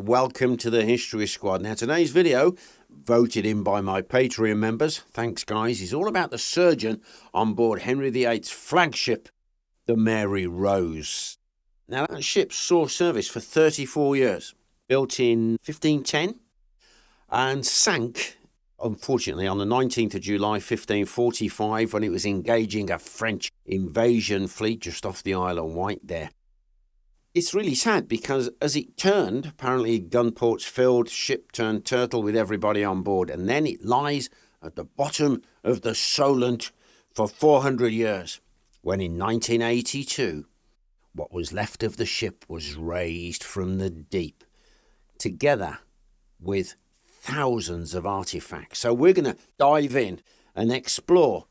welcome to the History Squad. Now today's video, voted in by my Patreon members, thanks guys, is all about the surgeon on board Henry VIII's flagship, the Mary Rose. Now that ship saw service for 34 years, built in 1510 and sank, unfortunately, on the 19th of July 1545 when it was engaging a French invasion fleet just off the Isle of Wight there. It's really sad because as it turned, apparently gunports filled, ship turned turtle with everybody on board, and then it lies at the bottom of the Solent for 400 years, when in 1982, what was left of the ship was raised from the deep, together with thousands of artifacts. So we're going to dive in and explore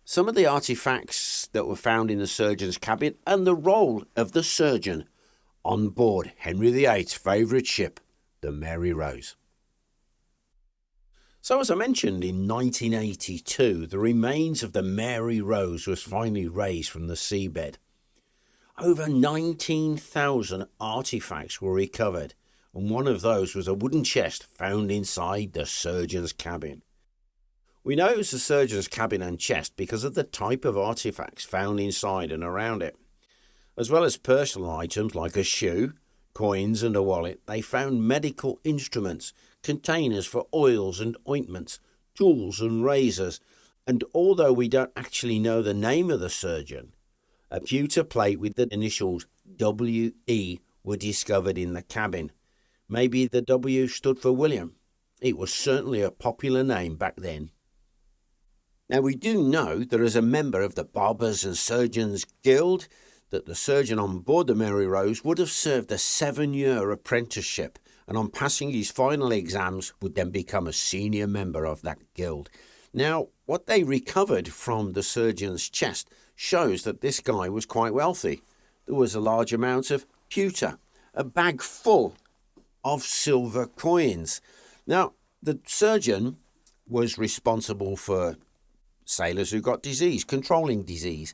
some of the artifacts that were found in the surgeon's cabin and the role of the surgeon on board Henry VIII's favourite ship, the Mary Rose. So as I mentioned, in 1982, the remains of the Mary Rose was finally raised from the seabed. Over 19,000 artifacts were recovered, and one of those was a wooden chest found inside the surgeon's cabin. We know it was the surgeon's cabin and chest because of the type of artifacts found inside and around it. As well as personal items like a shoe, coins and a wallet, they found medical instruments, containers for oils and ointments, tools and razors, and although we don't actually know the name of the surgeon, a pewter plate with the initials W.E. were discovered in the cabin. Maybe the W stood for William. It was certainly a popular name back then. Now we do know that as a member of the Barbers and Surgeons Guild, that the surgeon on board the Mary Rose would have served a 7-year apprenticeship, and on passing his final exams would then become a senior member of that guild. Now, what they recovered from the surgeon's chest shows that this guy was quite wealthy. There was a large amount of pewter, a bag full of silver coins. Now, the surgeon was responsible for sailors who got disease, controlling disease,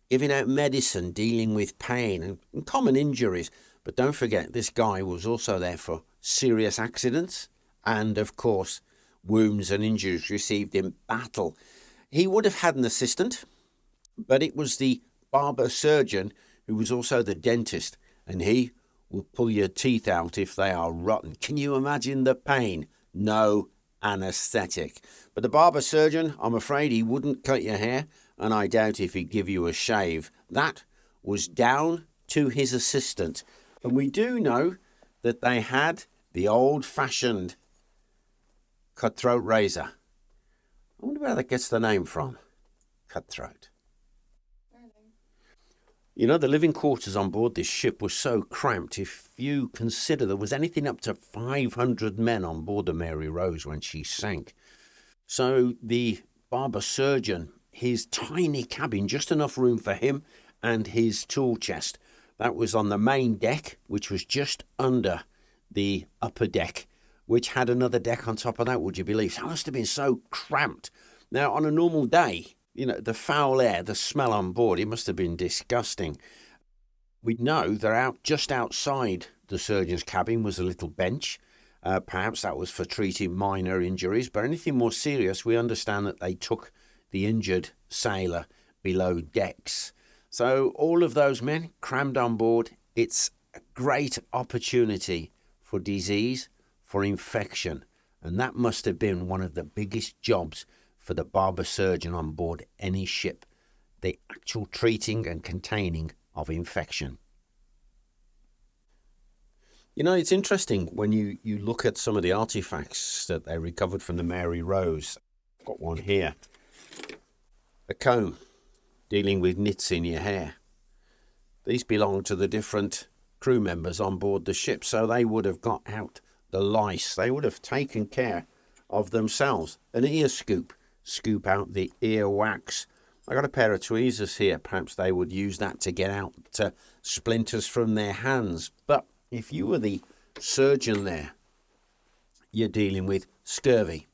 giving out medicine, dealing with pain and common injuries. But don't forget, this guy was also there for serious accidents and, of course, wounds and injuries received in battle. He would have had an assistant, but it was the barber surgeon who was also the dentist, and he will pull your teeth out if they are rotten. Can you imagine the pain? No anesthetic. But the barber surgeon, I'm afraid he wouldn't cut your hair, and I doubt if he'd give you a shave. That was down to his assistant. And we do know that they had the old-fashioned cutthroat razor. I wonder where that gets the name from. Cutthroat. You know, the living quarters on board this ship were so cramped, if you consider there was anything up to 500 men on board the Mary Rose when she sank. So the barber surgeon, his tiny cabin, just enough room for him and his tool chest. That was on the main deck, which was just under the upper deck, which had another deck on top of that, would you believe? That must have been so cramped. Now, on a normal day, you know, the foul air, the smell on board, it must have been disgusting. We know that just outside the surgeon's cabin was a little bench. Perhaps that was for treating minor injuries, but anything more serious, we understand that they took the injured sailor below decks. So all of those men crammed on board. It's a great opportunity for disease, for infection, and that must have been one of the biggest jobs for the barber surgeon on board any ship, the actual treating and containing of infection. You know, it's interesting when you look at some of the artifacts that they recovered from the Mary Rose. I've got one here. A comb, dealing with nits in your hair. These belong to the different crew members on board the ship, so they would have got out the lice. They would have taken care of themselves. An ear scoop out the ear wax. I got a pair of tweezers here. Perhaps they would use that to get out splinters from their hands. But if you were the surgeon there, you're dealing with scurvy.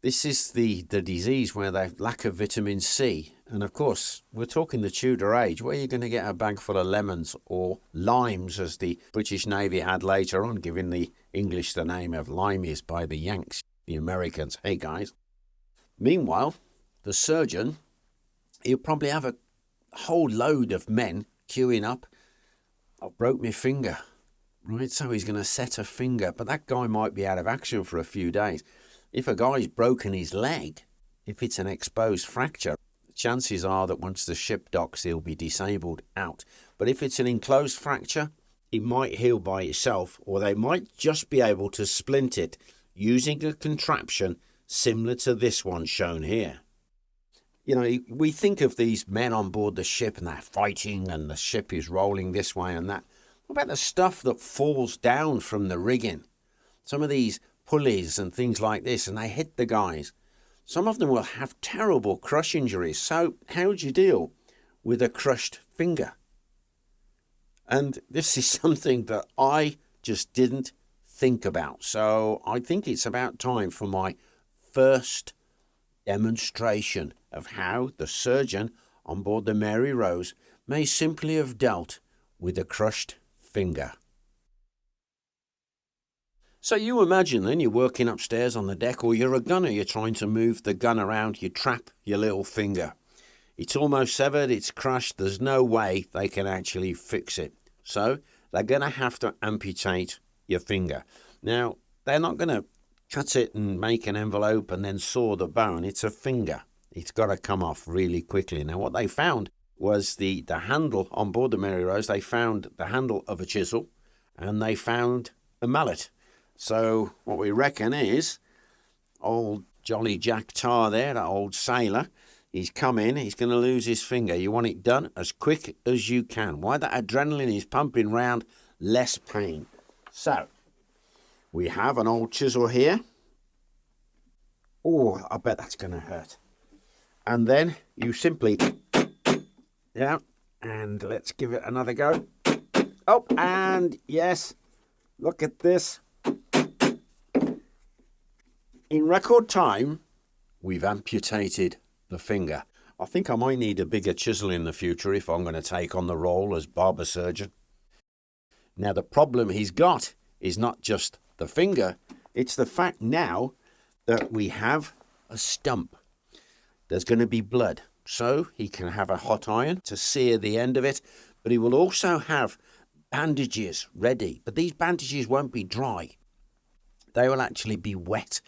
This is the disease where they lack of vitamin C. And of course, we're talking the Tudor age, where you're going to get a bag full of lemons or limes, as the British Navy had later on, giving the English the name of limeys by the Yanks, the Americans. Hey, guys. Meanwhile, the surgeon, he'll probably have a whole load of men queuing up. I broke my finger, right? So he's going to set a finger, but that guy might be out of action for a few days. If a guy's broken his leg, if it's an exposed fracture, chances are that once the ship docks, he'll be disabled out. But if it's an enclosed fracture, it might heal by itself, or they might just be able to splint it using a contraption similar to this one shown here. You know, we think of these men on board the ship and they're fighting and the ship is rolling this way and that. What about the stuff that falls down from the rigging? Some of these pulleys and things like this, and they hit the guys. Some of them will have terrible crush injuries. So how do you deal with a crushed finger? And this is something that I just didn't think about. So I think it's about time for my first demonstration of how the surgeon on board the Mary Rose may simply have dealt with a crushed finger. So you imagine then you're working upstairs on the deck, or you're a gunner, you're trying to move the gun around, you trap your little finger. It's almost severed, it's crushed, there's no way they can actually fix it. So they're going to have to amputate your finger. Now, they're not going to cut it and make an envelope and then saw the bone. It's a finger. It's got to come off really quickly. Now, what they found was the handle on board the Mary Rose. They found the handle of a chisel and they found a mallet. So what we reckon is old Jolly Jack Tar there, that old sailor, he's come in, he's going to lose his finger. You want it done as quick as you can. Why that adrenaline is pumping round, less pain. So we have an old chisel here. Oh, I bet that's going to hurt. And then you simply, yeah, and let's give it another go. Oh, and yes, look at this. In record time, we've amputated the finger. I think I might need a bigger chisel in the future if I'm going to take on the role as barber surgeon. Now, the problem he's got is not just the finger, it's the fact now that we have a stump. There's going to be blood, so he can have a hot iron to sear the end of it, but he will also have bandages ready. But these bandages won't be dry. They will actually be wet.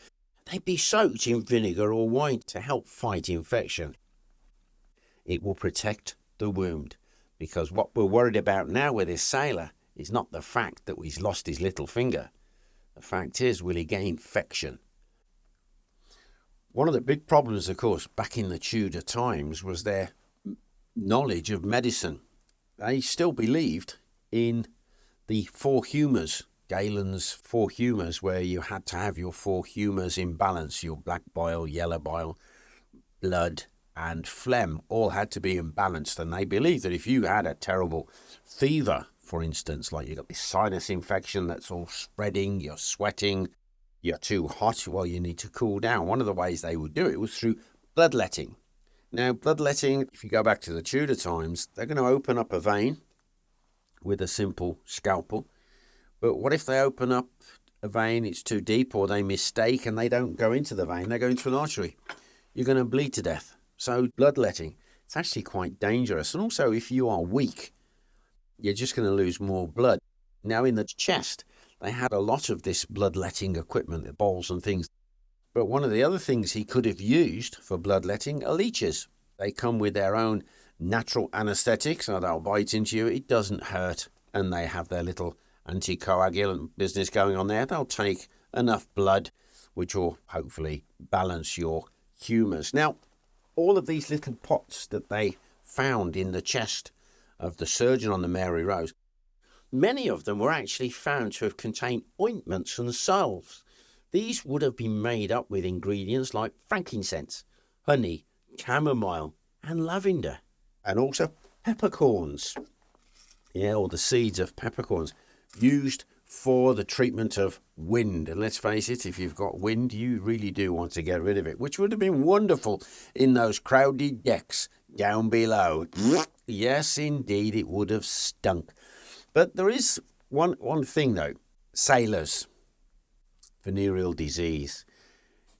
They'd be soaked in vinegar or wine to help fight infection. It will protect the wound, because what we're worried about now with this sailor is not the fact that he's lost his little finger. The fact is, will he get infection? One of the big problems, of course, back in the Tudor times was their knowledge of medicine. They still believed in the four humours, Galen's four humours, where you had to have your four humours in balance. Your black bile, yellow bile, blood and phlegm all had to be in balance. And they believed that if you had a terrible fever, for instance, like you got this sinus infection that's all spreading, you're sweating, you're too hot, well, you need to cool down. One of the ways they would do it was through bloodletting. Now, bloodletting, if you go back to the Tudor times, they're going to open up a vein with a simple scalpel. But what if they open up a vein, it's too deep, or they mistake and they don't go into the vein, they go into an artery? You're going to bleed to death. So bloodletting, it's actually quite dangerous. And also, if you are weak, you're just going to lose more blood. Now, in the chest, they had a lot of this bloodletting equipment, the bowls and things. But one of the other things he could have used for bloodletting are leeches. They come with their own natural anesthetics, so they'll bite into you. It doesn't hurt. And they have their little anticoagulant business going on there. They'll take enough blood, which will hopefully balance your humours. Now, all of these little pots that they found in the chest of the surgeon on the Mary Rose, many of them were actually found to have contained ointments and salves. These would have been made up with ingredients like frankincense, honey, chamomile and lavender, and also peppercorns. Yeah, or the seeds of peppercorns, used for the treatment of wind. And let's face it, if you've got wind, you really do want to get rid of it, which would have been wonderful in those crowded decks down below. Yes, indeed, it would have stunk. But there is one thing, though. Sailors, venereal disease.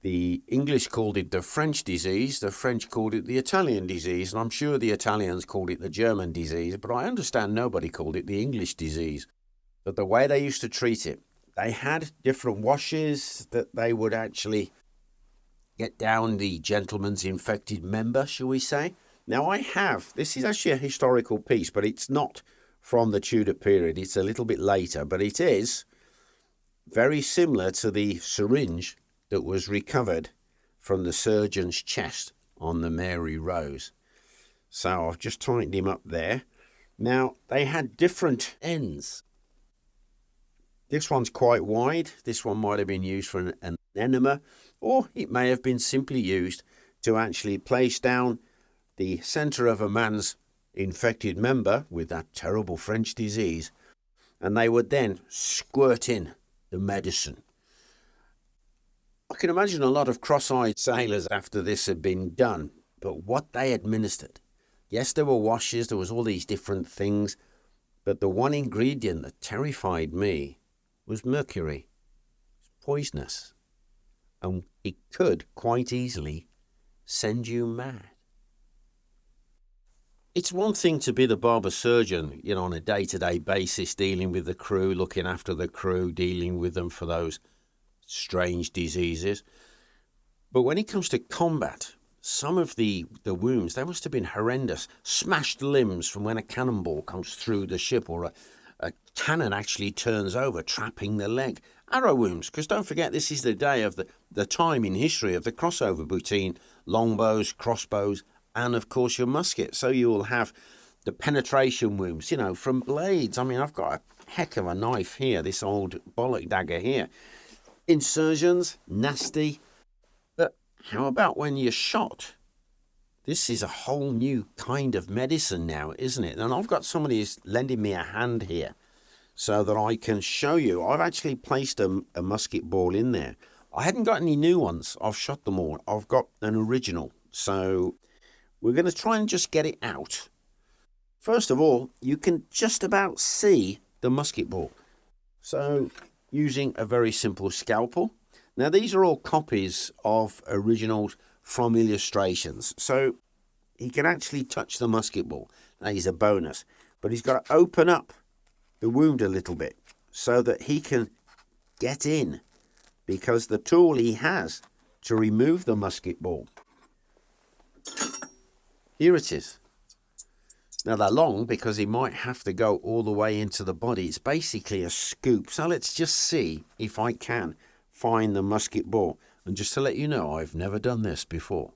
The English called it the French disease, the French called it the Italian disease, and I'm sure the Italians called it the German disease, but I understand nobody called it the English disease. But the way they used to treat it, they had different washes that they would actually get down the gentleman's infected member, shall we say. Now this is actually a historical piece, but it's not from the Tudor period, it's a little bit later, but it is very similar to the syringe that was recovered from the surgeon's chest on the Mary Rose. So I've just tightened him up there. Now, they had different ends. This one's quite wide. This one might have been used for an enema, or it may have been simply used to actually place down the centre of a man's infected member with that terrible French disease, and they would then squirt in the medicine. I can imagine a lot of cross-eyed sailors after this had been done, but what they administered. Yes, there were washes, there was all these different things, but the one ingredient that terrified me was mercury. It's poisonous, and it could quite easily send you mad. It's one thing to be the barber surgeon, on a day-to-day basis, dealing with the crew, looking after the crew, dealing with them for those strange diseases. But when it comes to combat, some of the wounds, they must have been horrendous. Smashed limbs from when a cannonball comes through the ship, or a cannon actually turns over, trapping the leg. Arrow wounds, because don't forget, this is the day of the time in history of the crossover between longbows, crossbows, and of course your musket. So you will have the penetration wounds, from blades. I mean, I've got a heck of a knife here, this old bollock dagger here. Insertions, nasty. But how about when you're shot? This is a whole new kind of medicine now, isn't it? And I've got somebody who's lending me a hand here so that I can show you. I've actually placed a musket ball in there. I hadn't got any new ones. I've shot them all. I've got an original. So we're going to try and just get it out. First of all, you can just about see the musket ball. So using a very simple scalpel. Now, these are all copies of originals from illustrations. So he can actually touch the musket ball. That is a bonus. But he's got to open up the wound a little bit so that he can get in, because the tool he has to remove the musket ball. Here it is. Now, they're long because he might have to go all the way into the body. It's basically a scoop. So let's just see if I can find the musket ball. And just to let you know, I've never done this before.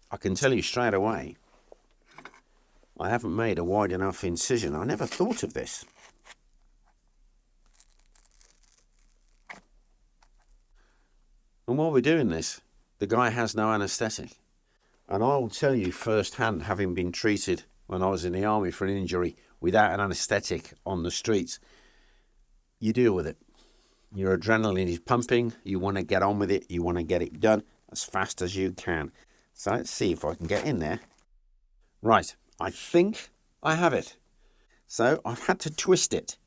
I can tell you straight away, I haven't made a wide enough incision. I never thought of this. And while we're doing this, the guy has no anaesthetic. And I'll tell you firsthand, having been treated when I was in the army for an injury without an anaesthetic on the streets, you deal with it. Your adrenaline is pumping. You want to get on with it. You want to get it done as fast as you can. So let's see if I can get in there. Right, I think I have it. So I've had to twist it.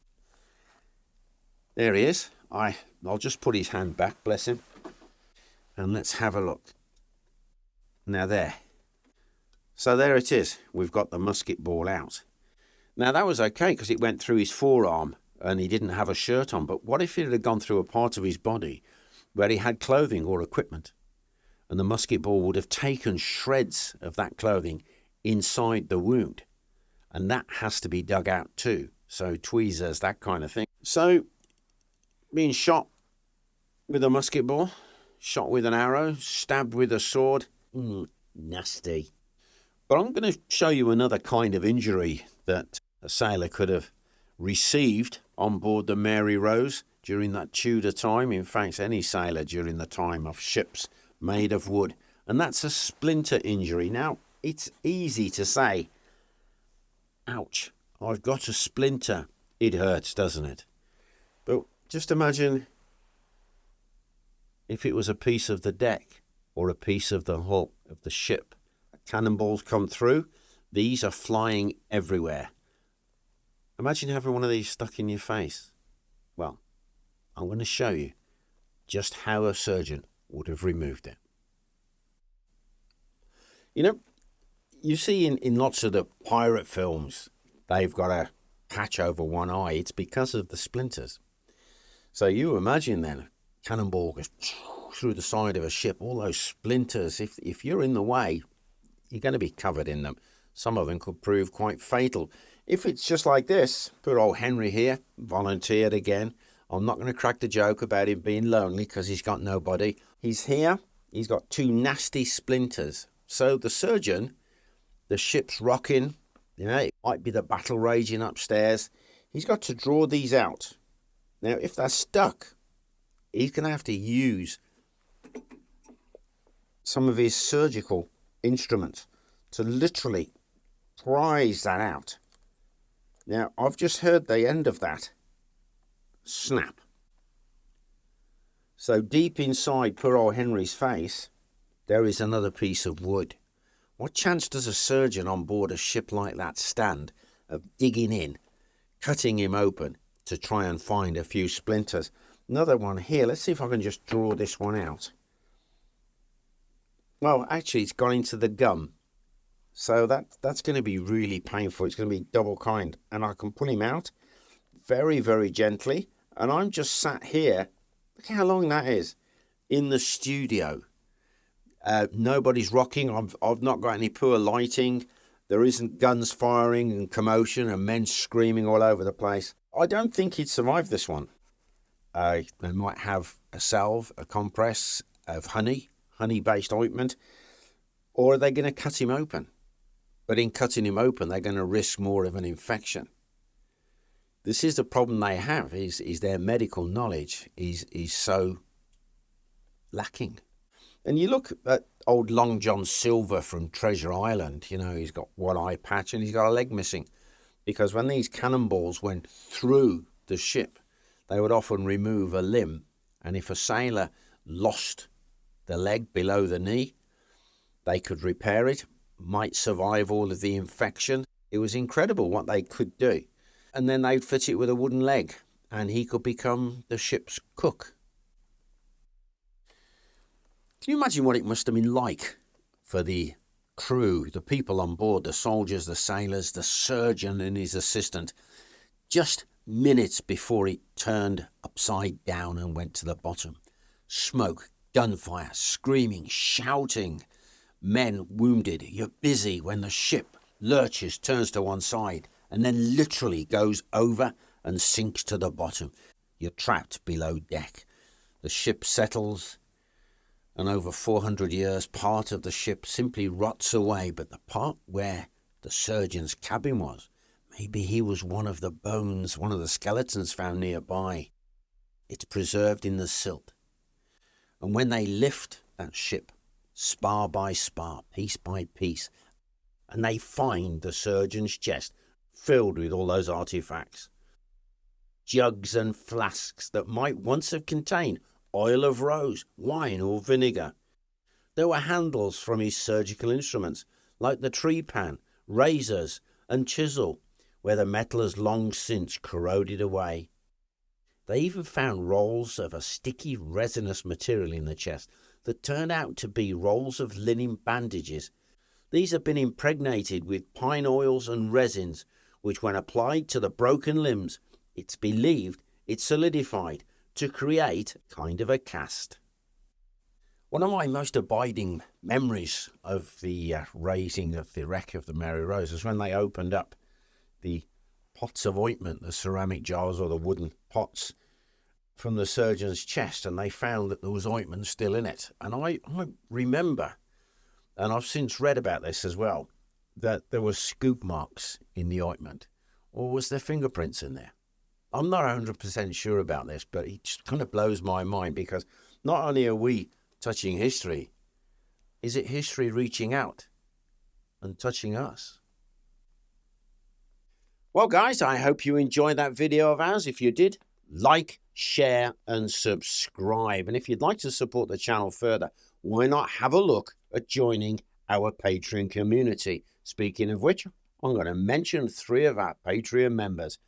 There he is. I'll just put his hand back, bless him. And let's have a look. Now there. So there it is. We've got the musket ball out. Now that was okay because it went through his forearm and he didn't have a shirt on. But what if it had gone through a part of his body where he had clothing or equipment? And the musket ball would have taken shreds of that clothing inside the wound. And that has to be dug out too. So tweezers, that kind of thing. So being shot with a musket ball, shot with an arrow, stabbed with a sword, nasty. But I'm going to show you another kind of injury that a sailor could have received on board the Mary Rose during that Tudor time. In fact, any sailor during the time of ships made of wood. And that's a splinter injury. Now, it's easy to say, ouch, I've got a splinter. It hurts, doesn't it? But just imagine if it was a piece of the deck or a piece of the hull of the ship. Cannonballs come through. These are flying everywhere. Imagine having one of these stuck in your face. Well, I'm going to show you just how a surgeon would have removed it. You know, you see in lots of the pirate films, they've got a patch over one eye. It's because of the splinters. So you imagine then, a cannonball goes through the side of a ship, all those splinters. If you're in the way, you're going to be covered in them. Some of them could prove quite fatal. If it's just like this, poor old Henry here, volunteered again. I'm not going to crack the joke about him being lonely because he's got nobody. He's here. He's got two nasty splinters. So the surgeon, the ship's rocking, it might be the battle raging upstairs. He's got to draw these out. Now, if they're stuck, he's going to have to use some of his surgical instruments to literally prise that out. Now, I've just heard the end of that snap. So deep inside poor old Henry's face, there is another piece of wood. What chance does a surgeon on board a ship like that stand of digging in, cutting him open to try and find a few splinters? Another one here. Let's see if I can just draw this one out. Well, actually, it's gone into the gum. So that's going to be really painful. It's going to be double kind. And I can pull him out very, very gently. And I'm just sat here. Look how long that is. In the studio. Nobody's rocking. I've not got any poor lighting. There isn't guns firing and commotion and men screaming all over the place. I don't think he'd survive this one. They might have a salve, a compress of honey-based ointment. Or are they going to cut him open? But in cutting him open, they're going to risk more of an infection. This is the problem they have, is their medical knowledge is so lacking. And you look at old Long John Silver from Treasure Island, he's got one eye patch and he's got a leg missing. Because when these cannonballs went through the ship, they would often remove a limb. And if a sailor lost the leg below the knee, they could repair it, might survive all of the infection. It was incredible what they could do. And then they'd fit it with a wooden leg, and he could become the ship's cook. Can you imagine what it must have been like for the crew, the people on board, the soldiers, the sailors, the surgeon and his assistant, just minutes before it turned upside down and went to the bottom? Smoke, gunfire, screaming, shouting. Men wounded. You're busy when the ship lurches, turns to one side, and then literally goes over and sinks to the bottom. You're trapped below deck. The ship settles, and over 400 years, part of the ship simply rots away. But the part where the surgeon's cabin was, maybe he was one of the bones, one of the skeletons found nearby. It's preserved in the silt. And when they lift that ship, spar by spar, piece by piece, and they find the surgeon's chest filled with all those artifacts. Jugs and flasks that might once have contained oil of rose, wine or vinegar. There were handles from his surgical instruments, like the tree pan, razors and chisel, where the metal has long since corroded away. They even found rolls of a sticky resinous material in the chest that turned out to be rolls of linen bandages. These have been impregnated with pine oils and resins, which when applied to the broken limbs, it's believed it solidified to create kind of a cast. One of my most abiding memories of the raising of the wreck of the Mary Rose is when they opened up the pots of ointment, the ceramic jars or the wooden pots, from the surgeon's chest, and they found that there was ointment still in it. And I remember, and I've since read about this as well, that there were scoop marks in the ointment, or was there fingerprints in there? I'm not 100% sure about this, but it just kind of blows my mind, because not only are we touching history, is it history reaching out and touching us? Well, guys, I hope you enjoyed that video of ours. If you did, like, share, and subscribe. And if you'd like to support the channel further, why not have a look at joining our Patreon community? Speaking of which, I'm going to mention 3 of our Patreon members: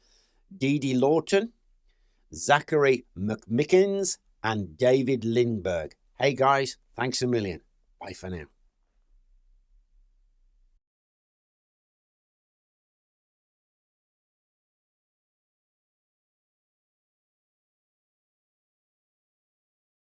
Dee Dee Lawton, Zachary McMickens, and David Lindberg. Hey, guys, thanks a million. Bye for now.